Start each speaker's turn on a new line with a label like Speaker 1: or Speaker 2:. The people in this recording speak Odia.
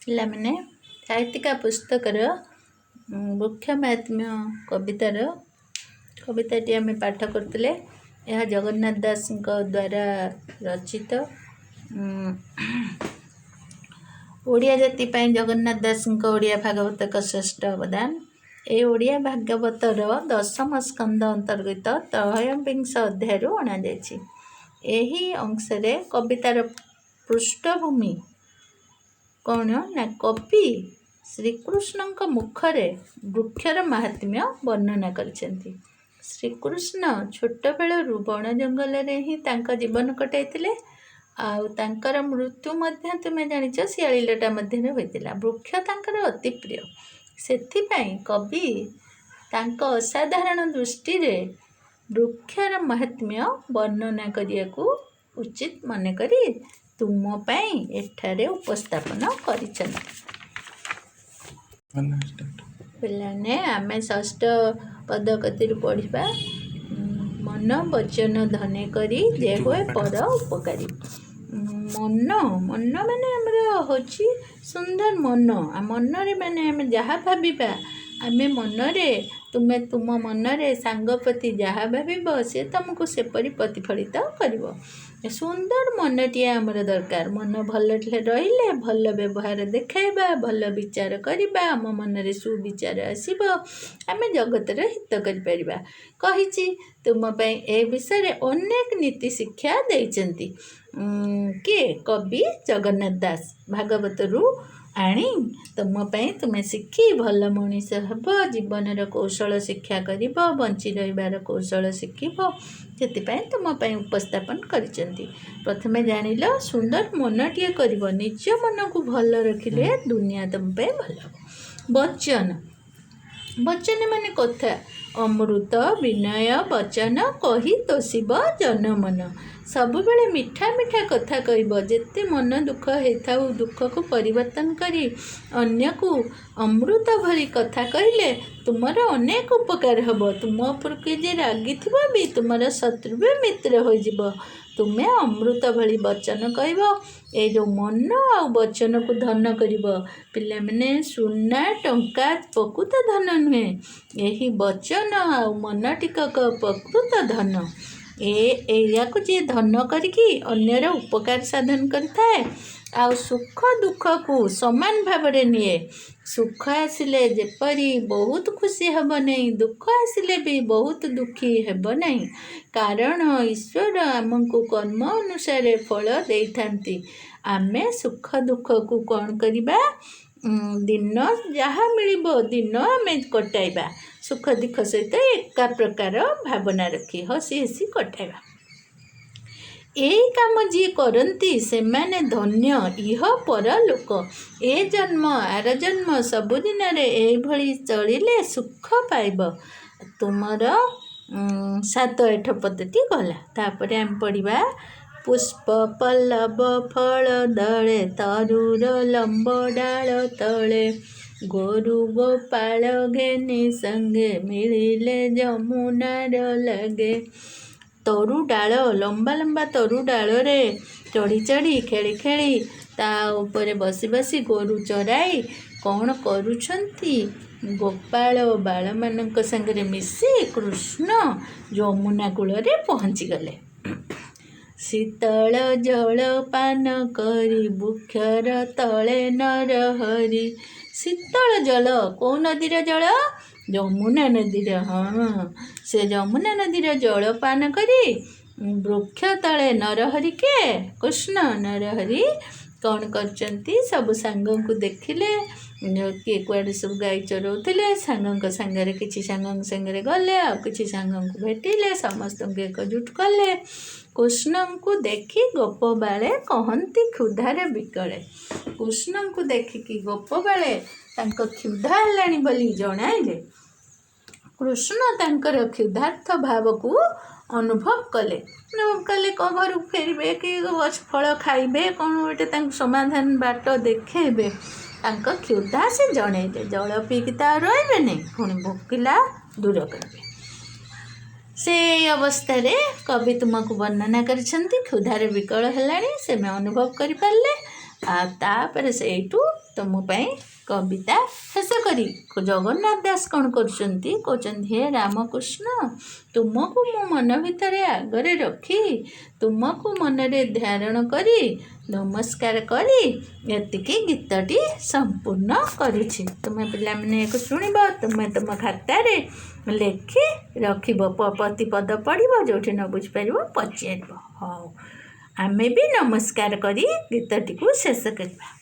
Speaker 1: ପିଲାମାନେ ସାହିତ୍ୟିକା ପୁସ୍ତକର ବୃକ୍ଷ ମାହାତ୍ମ୍ୟ କବିତାଟି ଆମେ ପାଠ କରୁଥିଲେ। ଏହା ଜଗନ୍ନାଥ ଦାସଙ୍କ ଦ୍ୱାରା ରଚିତ। ଓଡ଼ିଆ ଜାତି ପାଇଁ ଜଗନ୍ନାଥ ଦାସଙ୍କ ଓଡ଼ିଆ ଭାଗବତ ଏକ ଶ୍ରେଷ୍ଠ ଅବଦାନ। ଏ ଓଡ଼ିଆ ଭାଗବତର 10ମ ସ୍କନ୍ଧ ଅନ୍ତର୍ଗତ 23 ଅଧ୍ୟାୟରୁ ଅଣାଯାଇଛି। ଏହି ଅଂଶରେ କବିତାର ପୃଷ୍ଠଭୂମି କ'ଣ ନା କବି ଶ୍ରୀକୃଷ୍ଣଙ୍କ ମୁଖରେ ବୃକ୍ଷର ମାହାତ୍ମ୍ୟ ବର୍ଣ୍ଣନା କରିଛନ୍ତି। ଶ୍ରୀକୃଷ୍ଣ ଛୋଟବେଳରୁ ବଣ ଜଙ୍ଗଲରେ ହିଁ ତାଙ୍କ ଜୀବନ କଟାଇଥିଲେ। ଆଉ ତାଙ୍କର ମୃତ୍ୟୁ ମଧ୍ୟ ତୁମେ ଜାଣିଛ ଶିଆଳି ଲଟା ମଧ୍ୟରେ ହୋଇଥିଲା। ବୃକ୍ଷ ତାଙ୍କର ଅତି ପ୍ରିୟ। ସେଥିପାଇଁ କବି ତାଙ୍କ ଅସାଧାରଣ ଦୃଷ୍ଟିରେ ବୃକ୍ଷର ମାହାତ୍ମ୍ୟ ବର୍ଣ୍ଣନା କରିବାକୁ ଉଚିତ ମନେକରି ତୁମ ପାଇଁ ଏଠାରେ ଉପସ୍ଥାପନ କରିଛନ୍ତି। ପିଲାମାନେ ଆମେ ଷଷ୍ଠ ପଦ କତିରୁ ପଢ଼ିବା। ମନ ବଚନ ଧନେ କରି ଯେ ହୁଏ ପର ଉପକାରୀ। ମନ ମାନେ ଆମର ହେଉଛି ସୁନ୍ଦର ମନ। ମନରେ ମାନେ ଆମେ ଯାହା ଭାବିବା, ଆମେ ମନରେ ତୁମ ମନରେ ସାଙ୍ଗ ପ୍ରତି ଯାହା ଭାବିବ ସେ ତୁମକୁ ସେପରି ପ୍ରତିଫଳିତ କରିବ। ସୁନ୍ଦର ମନଟିଏ ଆମର ଦରକାର। ମନ ଭଲ ରହିଲେ ଭଲ ବ୍ୟବହାର ଦେଖାଇବା, ଭଲ ବିଚାର କରିବା, ଆମ ମନରେ ସୁବିଚାର ଆସିବ, ଆମେ ଜଗତର ହିତ କରିପାରିବା। କହିଛି ତୁମ ପାଇଁ ଏ ବିଷୟରେ ଅନେକ ନୀତି ଶିକ୍ଷା ଦେଇଛନ୍ତି। କିଏ? କବି ଜଗନ୍ନାଥ ଦାସ ଭାଗବତରୁ ଆଣି ତୁମ ପାଇଁ ତୁମେ ଶିଖି ଭଲ ମଣିଷ ହେବ, ଜୀବନର କୌଶଳ ଶିକ୍ଷା କରିବ, ବଞ୍ଚି ରହିବାର କୌଶଳ ଶିଖିବ। ସେଥିପାଇଁ ତୁମ ପାଇଁ ଉପସ୍ଥାପନ କରିଛନ୍ତି। ପ୍ରଥମେ ଜାଣିଲ ସୁନ୍ଦର ମନଟିଏ କରିବ। ନିଜ ମନକୁ ଭଲ ରଖିଲେ ଦୁନିଆ ତୁମ ପାଇଁ ଭଲ ହେବ। ବଚନ ମାନେ କଥା। ଅମୃତ ବିନୟ ବଚନ କହି ତୋଷିବ ଜନମନ। ସବୁବେଳେ ମିଠା ମିଠା କଥା କହିବ। ଯେତେ ମନ ଦୁଃଖ ହେଇଥାଉ ଦୁଃଖକୁ ପରିବର୍ତ୍ତନ କରି ଅନ୍ୟକୁ ଅମୃତ ଭଳି କଥା କହିଲେ ତୁମର ଅନେକ ଉପକାର ହେବ। ତୁମ ଉପରକୁ ଯିଏ ରାଗିଥିବ ବି ତୁମର ଶତ୍ରୁ ବି ମିତ୍ର ହୋଇଯିବ। ତୁମେ ଅମୃତ ଭଳି ବଚନ କହିବ। ଏଇ ଯେଉଁ ମନ ଆଉ ବଚନକୁ ଧନ କରିବ। ପିଲାମାନେ ସୁନା ଟଙ୍କା ପ୍ରକୃତ ଧନ ନୁହେଁ। ଏହି ବଚନ ଆଉ ମନ ଟିକକ ପ୍ରକୃତ ଧନ। ଏହାକୁ ଯିଏ ଧନ କରିକି ଅନ୍ୟର ଉପକାର ସାଧନ କରିଥାଏ ଆଉ ସୁଖ ଦୁଃଖକୁ ସମାନ ଭାବରେ ନିଏ। ସୁଖ ଆସିଲେ ଯେପରି ବହୁତ ଖୁସି ହେବ ନାହିଁ, ଦୁଃଖ ଆସିଲେ ବି ବହୁତ ଦୁଃଖୀ ହେବ ନାହିଁ। କାରଣ ଈଶ୍ୱର ଆମକୁ କର୍ମ ଅନୁସାରେ ଫଳ ଦେଇଥାନ୍ତି। ଆମେ ସୁଖ ଦୁଃଖକୁ କ'ଣ କରିବା? ଦିନ ଯାହା ମିଳିବ ଦିନ ଆମେ କଟାଇବା। ସୁଖ ଦୁଃଖ ସହିତ ଏକା ପ୍ରକାର ଭାବନା ରଖି ହସି ହସି କଟାଇବା। ଏଇ କାମ ଯିଏ କରନ୍ତି ସେମାନେ ଧନ୍ୟ ଇହ ପର ଲୋକ। ଏ ଜନ୍ମ ଆର ଜନ୍ମ ସବୁଦିନରେ ଏଇଭଳି ଚଳିଲେ ସୁଖ ପାଇବ। ତୁମର 7-8 ପଦଟି ଗଲା। ତାପରେ ଆମେ ପଢ଼ିବା। ପୁଷ୍ପ ପଲ୍ଲବ ଫଳ ଦଳେ ତରୁର ଲମ୍ବ ଡାଳ ତଳେ ଗୋରୁ ଗୋପାଳ ଘେନି ସଙ୍ଗେ ମିଳିଲେ ଯମୁନାର ଲାଗେ। ତରୁ ଡାଳ ଲମ୍ବା ଲମ୍ବା ତରୁ ଡାଳରେ ଚଢ଼ି ଚଢ଼ି ଖେଳି ଖେଳି ତା ଉପରେ ବସି ବସି ଗୋରୁ ଚରାଇ କ'ଣ କରୁଛନ୍ତି? ଗୋପାଳ ବାଳମାନଙ୍କ ସାଙ୍ଗରେ ମିଶି କୃଷ୍ଣ ଯମୁନା କୂଳରେ ପହଞ୍ଚିଗଲେ। ଶୀତଳ ଜଳ ପାନ କରି ବୃକ୍ଷର ତଳେ ନରହରି। ଶୀତଳ ଜଳ କେଉଁ ନଦୀର ଜଳ? ଯମୁନା ନଦୀର। ସେ ଯମୁନା ନଦୀର ଜଳ ପାନ କରି ବୃକ୍ଷ ତଳେ ନରହରି କିଏ? କୃଷ୍ଣ। ନରହରି କ'ଣ କରିଛନ୍ତି? ସବୁ ସାଙ୍ଗଙ୍କୁ ଦେଖିଲେ। କିଏ କୁଆଡ଼େ ସବୁ ଗାଈ ଚରାଉଥିଲେ। ସାଙ୍ଗଙ୍କ ସାଙ୍ଗରେ କିଛି ସାଙ୍ଗଙ୍କ ସାଙ୍ଗରେ ଗଲେ, ଆଉ କିଛି ସାଙ୍ଗଙ୍କୁ ଭେଟିଲେ, ସମସ୍ତଙ୍କୁ ଏକଜୁଟ କଲେ। କୃଷ୍ଣଙ୍କୁ ଦେଖି ଗୋପବାଳେ କହନ୍ତି କ୍ଷୁଧାରେ ବିକଳେ। କୃଷ୍ଣଙ୍କୁ ଦେଖିକି ଗୋପବାଳେ ତାଙ୍କ କ୍ଷୁଧା ହେଲାଣି ବୋଲି ଜଣାଇଲେ। କୃଷ୍ଣ ତାଙ୍କର କ୍ଷୁଧାର୍ଥ ଭାବକୁ ଅନୁଭବ କଲେ। କ'ଣ ଘରକୁ ଫେରିବେ କି ଫଳ ଖାଇବେ, କ'ଣ ଗୋଟେ ତାଙ୍କୁ ସମାଧାନ ବାଟ ଦେଖେଇବେ। ତାଙ୍କ କ୍ଷୁଧା ସେ ଜଣେଇଲେ। ଜଳ ପିଇକି ତ ଆଉ ରହିବେନି, ପୁଣି ଭୋକିଲା ଦୂର କରିବେ। ସେଇ ଅବସ୍ଥାରେ କବି ତୁମକୁ ବର୍ଣ୍ଣନା କରିଛନ୍ତି। କ୍ଷୁଧାରେ ବିକଳ ହେଲାଣି ସେମାନେ ଅନୁଭବ କରିପାରିଲେ। तापर ସେଇଠୁ तुम ପାଇଁ कविता शेष करी जगन्नाथ दास कौन करुँच हे रामकृष्ण तुमको मो मन भितर आगरे रखी तुमको मनरे धारण करी नमस्कार करी एतिकी गीतटी संपूर्ण करुछि। तुम्हें पिला माने एक शुणिब तुम्हें तुम खातार लेखि रखिब प्रतिपद पढ़िब जोठी न बुझिपार पचार। हाँ आमे भी नमस्कार करी गीतटी को शेष करवा।